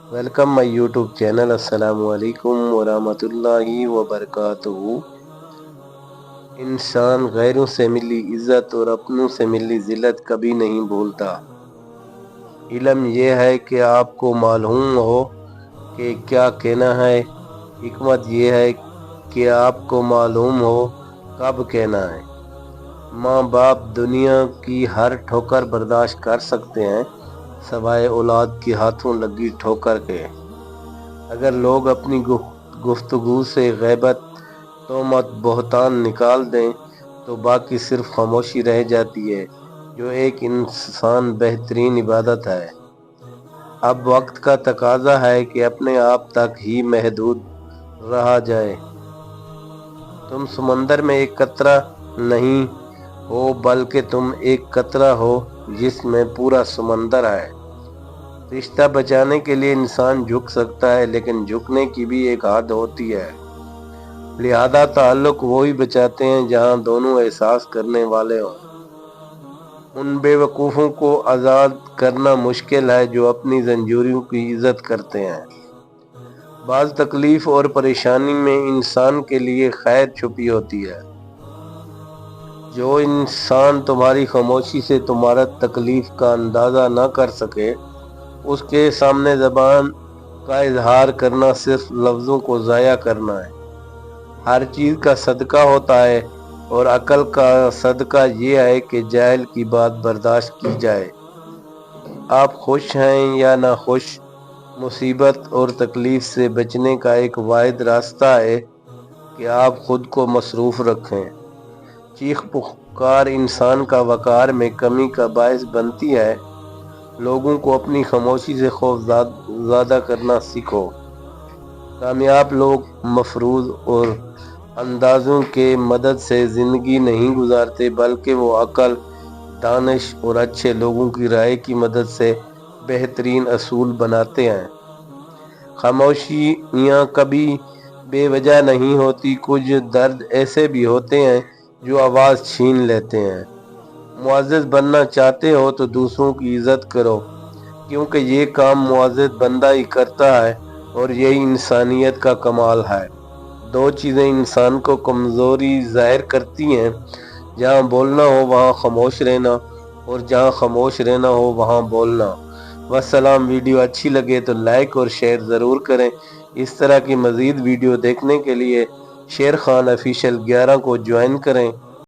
Welcome my YouTube channel. अस्सलाम वालेकुम वरहमतुल्लाहि वबरकातुहू। इंसान गैरों से मिली इज्जत और अपनों से मिली जिल्लत कभी नहीं भूलता। इल्म यह है कि आपको मालूम हो कि क्या कहना है, हिकमत यह है कि आपको मालूम हो कब कहना है। माँ बाप दुनिया की हर ठोकर बर्दाश्त कर सकते हैं सवाए औलाद के हाथों लगी ठोकर के। अगर लोग अपनी गुफ्तगू से गैबत, तोहमत, बहतान निकाल दें तो बाकी सिर्फ खामोशी रह जाती है, जो एक इंसान बेहतरीन इबादत है। अब वक्त का तकाजा है कि अपने आप तक ही महदूद रहा जाए। तुम समंदर में एक कतरा नहीं हो, बल्कि तुम एक कतरा हो जिसमें पूरा समंदर है। रिश्ता बचाने के लिए इंसान झुक सकता है, लेकिन झुकने की भी एक हद होती है। लिहाजा ताल्लुक वही बचाते हैं जहां दोनों एहसास करने वाले हों। उन बेवकूफ़ों को आज़ाद करना मुश्किल है जो अपनी जंजीरों की इज्जत करते हैं। बाज़ तकलीफ और परेशानी में इंसान के लिए खैर छुपी होती है। जो इंसान तुम्हारी खामोशी से तुम्हारा तकलीफ का अंदाज़ा ना कर सके, उसके सामने ज़बान का इजहार करना सिर्फ लफ्ज़ों को ज़ाया करना है। हर चीज़ का सदका होता है और अकल का सदका ये है कि जाहिल की बात बर्दाश्त की जाए। आप खुश हैं या ना खुश, मुसीबत और तकलीफ से बचने का एक वाहिद रास्ता है कि आप खुद को मसरूफ़ रखें। चीख पुकार इंसान का वक़ार में कमी का बायस बनती है। लोगों को अपनी खामोशी से खौफज़दा करना सीखो। कामयाब लोग मफरूज़ और अंदाज़ों के मदद से ज़िंदगी नहीं गुजारते, बल्कि वो अकल, दानिश और अच्छे लोगों की राय की मदद से बेहतरीन असूल बनाते हैं। खामोशियाँ कभी बेवजह नहीं होती। कुछ दर्द ऐसे भी होते हैं जो आवाज़ छीन लेते हैं। मुअज़्ज़ज़ बनना चाहते हो तो दूसरों की इज़्ज़त करो, क्योंकि ये काम मुअज़्ज़ज़ बंदा ही करता है और यही इंसानियत का कमाल है। दो चीज़ें इंसान को कमज़ोरी ज़ाहिर करती हैं, जहाँ बोलना हो वहाँ खामोश रहना, और जहाँ खामोश रहना हो वहाँ बोलना। वस्सलाम। वीडियो अच्छी लगे तो लाइक और शेयर ज़रूर करें। इस तरह की मज़ीद वीडियो देखने के लिए शेर खान ऑफिशियल 11 को ज्वाइन करें।